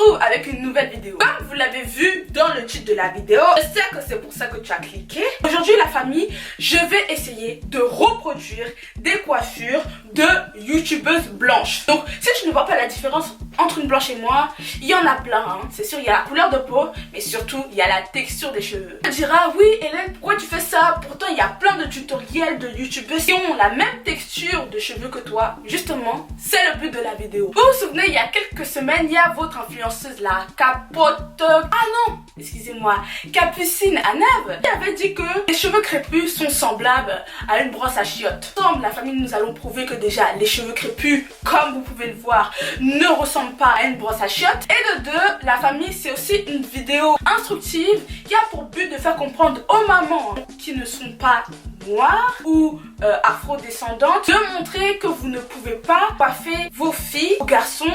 retrouve avec une nouvelle vidéo. Comme vous l'avez vu dans le titre de la vidéo, je sais que c'est pour ça que tu as cliqué. Aujourd'hui la famille, je vais essayer de reproduire des coiffures de youtubeuses blanches. Donc si tu ne vois pas la différence entre une blanche et moi, il y en a plein, hein. C'est sûr, il y a la couleur de peau, mais surtout il y a la texture des cheveux. Tu diras, oui Hélène, pourquoi tu fais ça? Pourtant il y a plein de tutoriels de youtubeuses qui ont la même texture de cheveux que toi. Justement, c'est le but de la vidéo. Vous vous souvenez, il y a quelques semaines, il y a votre influenceuse la capote... Ah non, excusez-moi, Capucine Anève, qui avait dit que les cheveux crépus sont semblables à une brosse à chiottes. Ensemble, la famille, nous allons prouver que déjà, les cheveux crépus, comme vous pouvez le voir, ne ressemblent pas à une brosse à chiottes. Et de deux, la famille, c'est aussi une vidéo instructive qui a pour but de faire comprendre aux mamans qui ne sont pas noires ou afro-descendantes, de montrer que vous ne pouvez pas coiffer vos filles ou garçons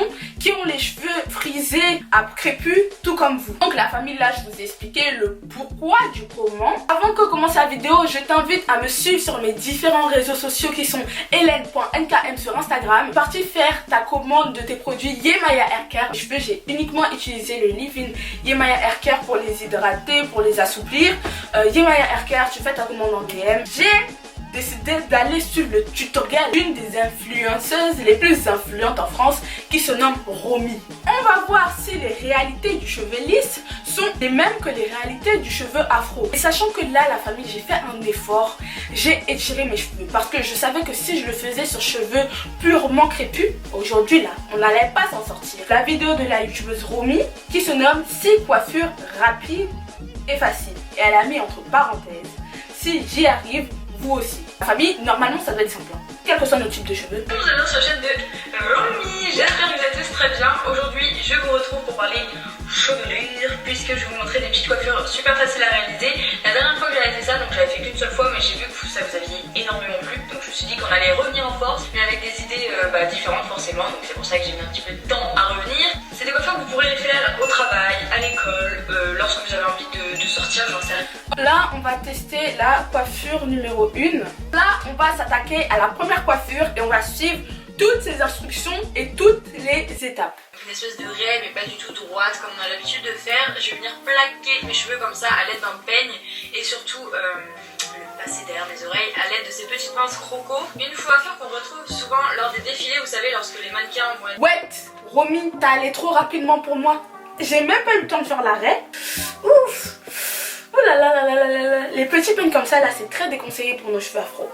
qui ont les cheveux frisés à crépus tout comme vous. Donc la famille, là je vous ai expliqué le pourquoi du comment. Avant que commence la vidéo, je t'invite à me suivre sur mes différents réseaux sociaux qui sont hélène.nkm sur Instagram. Parti faire ta commande de tes produits Yemaya Hair Care. Les cheveux, j'ai uniquement utilisé le leave-in Yemaya Hair Care pour les hydrater, pour les assouplir. Yemaya Hair Care, tu fais ta commande en DM. J'ai décidé d'aller suivre le tutoriel d'une des influenceuses les plus influentes en France qui se nomme Romy. On va voir si les réalités du cheveu lisse sont les mêmes que les réalités du cheveu afro. Et sachant que là, la famille, j'ai fait un effort, j'ai étiré mes cheveux parce que je savais que si je le faisais sur cheveux purement crépus, aujourd'hui là, on n'allait pas s'en sortir. La vidéo de la youtubeuse Romy qui se nomme 6 coiffures rapides et faciles. Et elle a mis entre parenthèses, si j'y arrive, vous aussi. La famille, normalement ça doit être simple, quel que soit notre type de cheveux. Bonjour, bienvenue sur la chaîne de Romy, j'espère que vous êtes tous très bien. Aujourd'hui je vous retrouve pour parler chevelure, puisque je vais vous montrer des petites coiffures super faciles à réaliser. La dernière fois que j'avais fait ça, donc j'avais fait qu'une seule fois, mais j'ai vu que ça vous aviez énormément plu, donc je me suis dit qu'on allait revenir en force, mais avec des idées différentes forcément, donc c'est pour ça que j'ai mis un petit peu de temps à revenir. C'est des coiffures que vous pourrez les faire au travail, à l'école, lorsque vous avez envie de sortir, j'en sais rien. Là on va tester la coiffure numéro 1. Là on va s'attaquer à la première coiffure et on va suivre toutes ces instructions et toutes les étapes. Une espèce de raie mais pas du tout droite comme on a l'habitude de faire. Je vais venir plaquer mes cheveux comme ça à l'aide d'un peigne et surtout le passer derrière mes oreilles à l'aide de ces petites pinces croco. Une coiffure qu'on retrouve souvent lors des défilés, vous savez, lorsque les mannequins vont être... Ouais, Romy, t'as allé trop rapidement pour moi. J'ai même pas eu le temps de faire l'arrêt. Ouf. Oh là là là là là là. Les petits peignes comme ça là, c'est très déconseillé pour nos cheveux afro.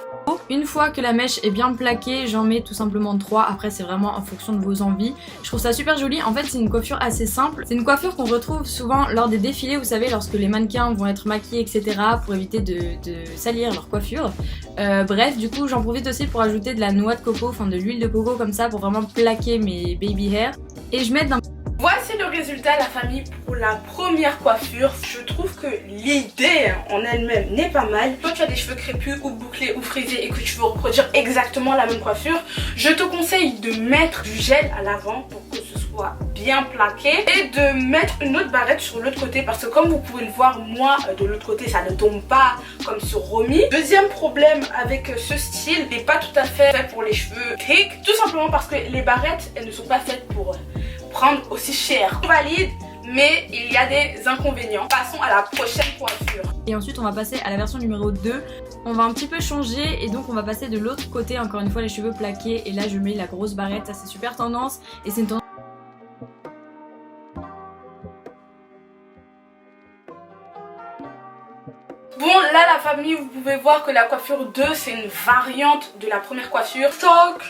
Une fois que la mèche est bien plaquée, j'en mets tout simplement 3. Après c'est vraiment en fonction de vos envies. Je trouve ça super joli. En fait c'est une coiffure assez simple. C'est une coiffure qu'on retrouve souvent lors des défilés, vous savez, lorsque les mannequins vont être maquillés etc. pour éviter de salir leur coiffure. Bref, du coup j'en profite aussi pour ajouter de la noix de coco, enfin de l'huile de coco comme ça pour vraiment plaquer mes baby hair. Et je mets dans... Voici le résultat, la famille, pour la première coiffure. Je trouve que l'idée en elle-même n'est pas mal. Toi tu as des cheveux crépus ou bouclés ou frisés et que tu veux reproduire exactement la même coiffure, je te conseille de mettre du gel à l'avant pour que ce soit bien plaqué et de mettre une autre barrette sur l'autre côté parce que comme vous pouvez le voir, moi de l'autre côté ça ne tombe pas comme sur Romy. Deuxième problème avec ce style, il n'est pas tout à fait fait pour les cheveux thick, tout simplement parce que les barrettes elles ne sont pas faites pour prendre aussi cher. Valide, mais il y a des inconvénients. Passons à la prochaine coiffure. Et ensuite on va passer à la version numéro 2. On va un petit peu changer et donc on va passer de l'autre côté, encore une fois les cheveux plaqués. Et là je mets la grosse barrette, ça c'est super tendance. Et c'est une tendance... Bon là la famille, vous pouvez voir que la coiffure 2 c'est une variante de la première coiffure. Stock,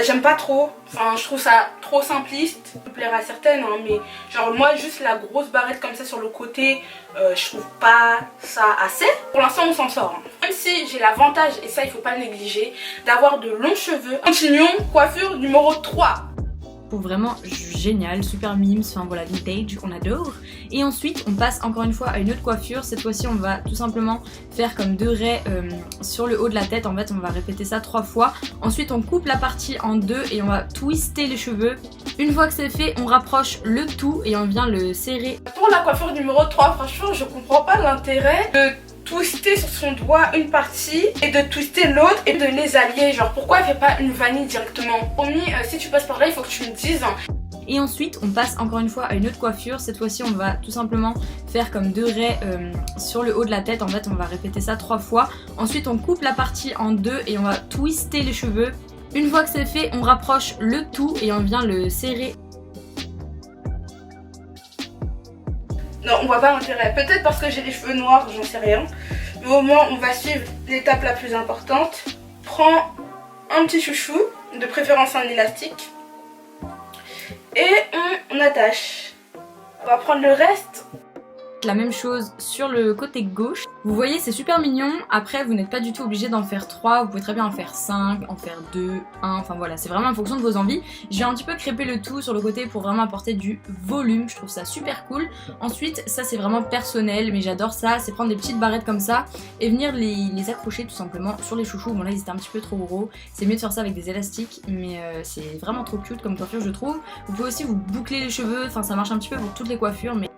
j'aime pas trop, enfin je trouve ça trop simpliste. Ça peut plaire à certaines hein, mais genre moi juste la grosse barrette comme ça sur le côté, je trouve pas ça assez. Pour l'instant on s'en sort hein. Même si j'ai l'avantage, et ça il faut pas le négliger, d'avoir de longs cheveux. Continuons, coiffure numéro 3. Vraiment génial, super mimes, enfin voilà, vintage, on adore. Et ensuite on passe encore une fois à une autre coiffure. Cette fois-ci on va tout simplement faire comme 2 raies sur le haut de la tête. En fait on va répéter ça 3 fois. Ensuite on coupe la partie en 2 et on va twister les cheveux. Une fois que c'est fait, on rapproche le tout et on vient le serrer. Pour la coiffure numéro 3, franchement je comprends pas l'intérêt de twister sur son doigt une partie et de twister l'autre et de les allier. Genre pourquoi elle fait pas une vanille directement? Promis, si tu passes par là il faut que tu me dises hein. Et ensuite on passe encore une fois à une autre coiffure. Cette fois-ci on va tout simplement faire comme 2 raies sur le haut de la tête. En fait on va répéter ça 3 fois. Ensuite on coupe la partie en 2 et on va twister les cheveux. Une fois que c'est fait, on rapproche le tout et on vient le serrer. Non, on voit pas l'intérêt. Peut-être parce que j'ai les cheveux noirs, j'en sais rien. Mais au moins, on va suivre l'étape la plus importante. Prends un petit chouchou, de préférence un élastique. Et on attache. On va prendre le reste. La même chose sur le côté gauche. Vous voyez, c'est super mignon. Après, vous n'êtes pas du tout obligé d'en faire 3. Vous pouvez très bien en faire 5, en faire 2, 1. Enfin voilà, c'est vraiment en fonction de vos envies. Je vais un petit peu crêper le tout sur le côté pour vraiment apporter du volume. Je trouve ça super cool. Ensuite, ça c'est vraiment personnel, mais j'adore ça. C'est prendre des petites barrettes comme ça et venir les accrocher tout simplement sur les chouchous. Bon là, ils étaient un petit peu trop gros. C'est mieux de faire ça avec des élastiques, mais c'est vraiment trop cute comme coiffure, je trouve. Vous pouvez aussi vous boucler les cheveux. Enfin, ça marche un petit peu pour toutes les coiffures, mais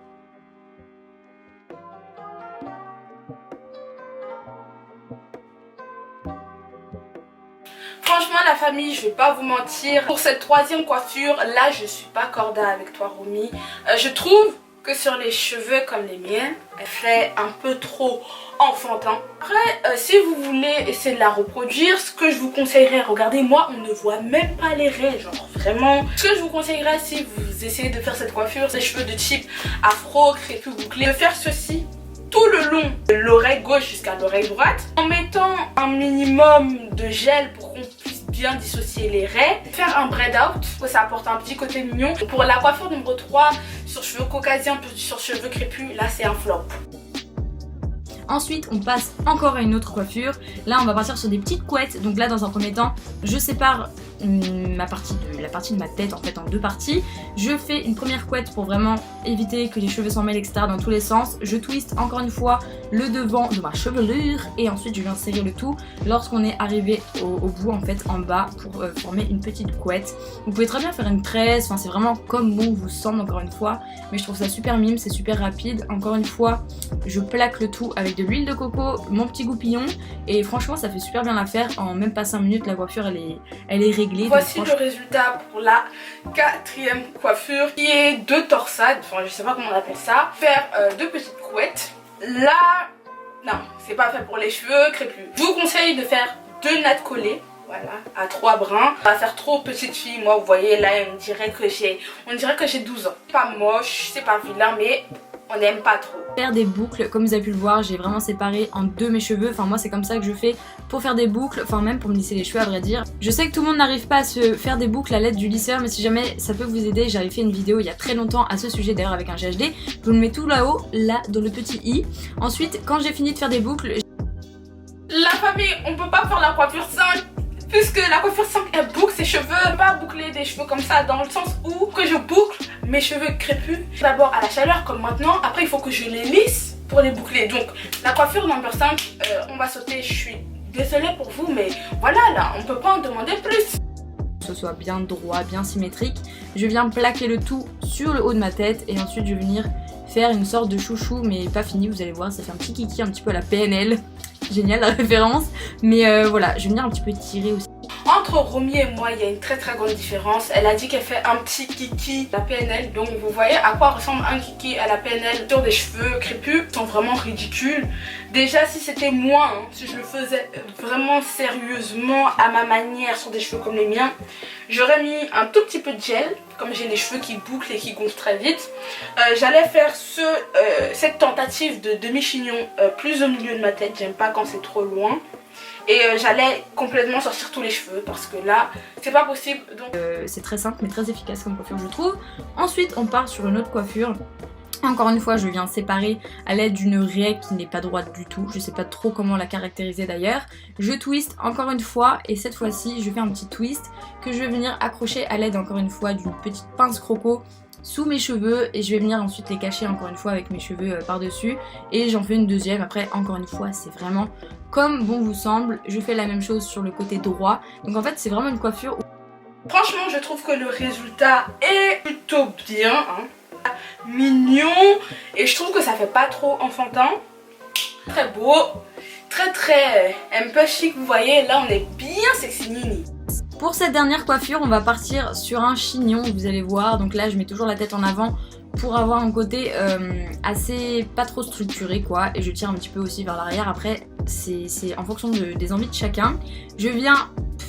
franchement la famille, je vais pas vous mentir, pour cette 3e coiffure, là je suis pas corda avec toi Romy. Je trouve que sur les cheveux comme les miens, elle fait un peu trop enfantin. Après, si vous voulez essayer de la reproduire, ce que je vous conseillerais, regardez moi, on ne voit même pas les raies, genre vraiment. Ce que je vous conseillerais si vous essayez de faire cette coiffure, ces cheveux de type afro, crépus, bouclés, de faire ceci tout le long de l'oreille gauche jusqu'à l'oreille droite en mettant un minimum de gel pour qu'on puisse bien dissocier les raies, faire un braid out pour que ça apporte un petit côté mignon. Pour la coiffure numéro 3 sur cheveux caucasiens plus sur cheveux crépus, là c'est un flop. ensuite on passe encore à une autre coiffure. Là on va partir sur des petites couettes. Donc là dans un premier temps je sépare la partie de ma tête en fait en 2 parties. Je fais une première couette pour vraiment éviter que les cheveux s'en mêlent etc dans tous les sens. Je twiste encore une fois le devant de ma chevelure et ensuite je viens serrer le tout lorsqu'on est arrivé au bout en fait en bas pour former une petite couette. Vous pouvez très bien faire une tresse, enfin c'est vraiment comme bon vous semble encore une fois, mais je trouve ça super mime, c'est super rapide. Encore une fois je plaque le tout avec de l'huile de coco, mon petit goupillon et franchement ça fait super bien l'affaire. En même pas 5 minutes la coiffure elle est réglée. Voici le résultat pour la 4e coiffure qui est 2 torsades, enfin je sais pas comment on appelle ça. Faire 2 petites couettes. Là, non, c'est pas fait pour les cheveux crépus. Je vous conseille de faire 2 nattes collées. Voilà, à 3 brins. On va faire trop petite fille. Moi, vous voyez, là, on dirait que j'ai 12 ans. Pas moche, c'est pas vilain, mais on n'aime pas trop. Faire des boucles, comme vous avez pu le voir, j'ai vraiment séparé en 2 mes cheveux. Enfin moi c'est comme ça que je fais pour faire des boucles, enfin même pour me lisser les cheveux à vrai dire. Je sais que tout le monde n'arrive pas à se faire des boucles à l'aide du lisseur, mais si jamais ça peut vous aider, j'avais fait une vidéo il y a très longtemps à ce sujet d'ailleurs avec un GHD. Je vous le mets tout là-haut, là dans le petit i. Ensuite quand j'ai fini de faire des boucles... La famille, on peut pas faire la coiffure 5 puisque la coiffure 5 elle boucle ses cheveux. Je peux pas boucler des cheveux comme ça dans le sens où que je boucle mes cheveux crépus d'abord à la chaleur comme maintenant, après il faut que je les lisse pour les boucler. Donc la coiffure number 5 on va sauter, je suis désolée pour vous mais voilà là on peut pas en demander plus. Que ce soit bien droit, bien symétrique, je viens plaquer le tout sur le haut de ma tête et ensuite je vais venir faire une sorte de chouchou mais pas fini, vous allez voir ça fait un petit kiki un petit peu à la PNL. Génial la référence, mais voilà, je vais venir un petit peu tirer aussi. Entre Romy et moi, il y a une très grande différence. Elle a dit qu'elle fait un petit kiki à la PNL. Donc vous voyez à quoi ressemble un kiki à la PNL sur des cheveux crépus. Ils sont vraiment ridicules. Déjà si c'était moi, hein, si je le faisais vraiment sérieusement à ma manière sur des cheveux comme les miens, j'aurais mis un tout petit peu de gel. Comme j'ai les cheveux qui bouclent et qui gonflent très vite. J'allais faire cette tentative de demi-chignon plus au milieu de ma tête. J'aime pas quand c'est trop loin. Et j'allais complètement sortir tous les cheveux parce que là c'est pas possible. Donc c'est très simple mais très efficace comme coiffure je trouve. Ensuite on part sur une autre coiffure. Encore une fois je viens séparer à l'aide d'une raie qui n'est pas droite du tout. Je sais pas trop comment la caractériser d'ailleurs. Je twiste encore une fois et cette fois-ci je fais un petit twist que je vais venir accrocher à l'aide encore une fois d'une petite pince croco sous mes cheveux et je vais venir ensuite les cacher encore une fois avec mes cheveux par dessus et j'en fais une deuxième. Après encore une fois c'est vraiment comme bon vous semble. Je fais la même chose sur le côté droit, donc en fait c'est vraiment une coiffure où... Franchement je trouve que le résultat est plutôt bien hein. Mignon et je trouve que ça fait pas trop enfantin, très beau, très un peu chic. Vous voyez là on est bien sexy nini. pour cette dernière coiffure, on va partir sur un chignon, vous allez voir. Donc là, je mets toujours la tête en avant pour avoir un côté assez pas trop structuré quoi. Et je tire un petit peu aussi vers l'arrière. Après, c'est en fonction des envies de chacun. Je viens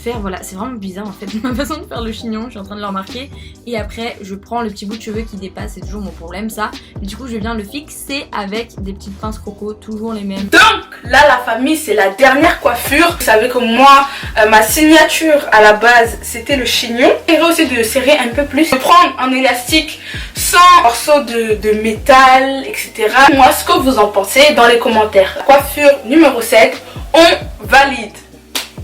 faire, voilà, c'est vraiment bizarre en fait ma façon de faire le chignon, je suis en train de le remarquer. Et après, je prends le petit bout de cheveux qui dépasse, c'est toujours mon problème ça. Et du coup, je viens le fixer avec des petites pinces croco, toujours les mêmes. Donc là, la famille, c'est la dernière coiffure. Vous savez que moi, ma signature à la base, c'était le chignon. J'essaierai aussi de serrer un peu plus, de prendre un élastique sans morceaux de métal, etc. Moi, ce que vous en pensez dans les commentaires. Coiffure numéro 7, on valide.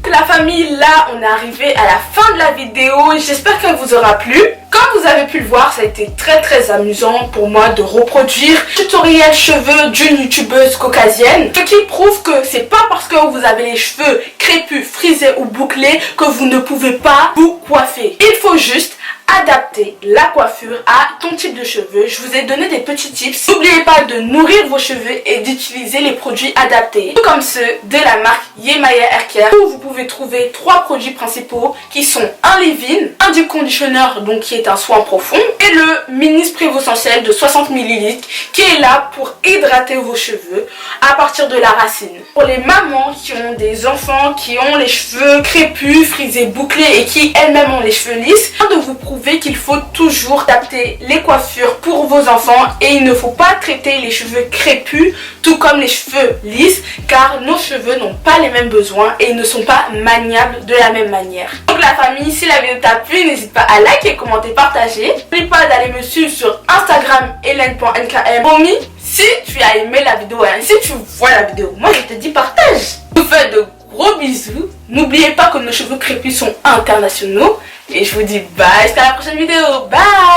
La famille, là on est arrivé à la fin de la vidéo, j'espère qu'elle vous aura plu. Comme vous avez pu le voir, ça a été très amusant pour moi de reproduire le tutoriel cheveux d'une youtubeuse caucasienne. Ce qui prouve que c'est pas parce que vous avez les cheveux crépus, frisés ou bouclés que vous ne pouvez pas vous coiffer. Il faut juste adapter la coiffure à ton type de cheveux. Je vous ai donné des petits tips. N'oubliez pas de nourrir vos cheveux et d'utiliser les produits adaptés, tout comme ceux de la marque Yemaya Hair Care, où vous pouvez trouver 3 produits principaux qui sont un leave-in, un deep conditioner donc qui est un soin profond, et le mini spray essentiel de 60 ml qui est là pour hydrater vos cheveux à partir de la racine. Pour les mamans qui ont des enfants qui ont les cheveux crépus, frisés, bouclés et qui elles-mêmes ont les cheveux lisses, de vous prouver qu'il faut toujours adapter les coiffures pour vos enfants et il ne faut pas traiter les cheveux crépus tout comme les cheveux lisses car nos cheveux n'ont pas les mêmes besoins et ils ne sont pas maniables de la même manière. Donc la famille, si la vidéo t'a plu, n'hésite pas à liker, commenter, partager. N'oublie pas d'aller me suivre sur Instagram hélène.nkm. Promis, si tu as aimé la vidéo, hein, si tu vois la vidéo, moi je te dis partage. Je vous fais de gros bisous. N'oubliez pas que nos cheveux crépus sont internationaux. Et je vous dis bye, jusqu'à la prochaine vidéo. Bye.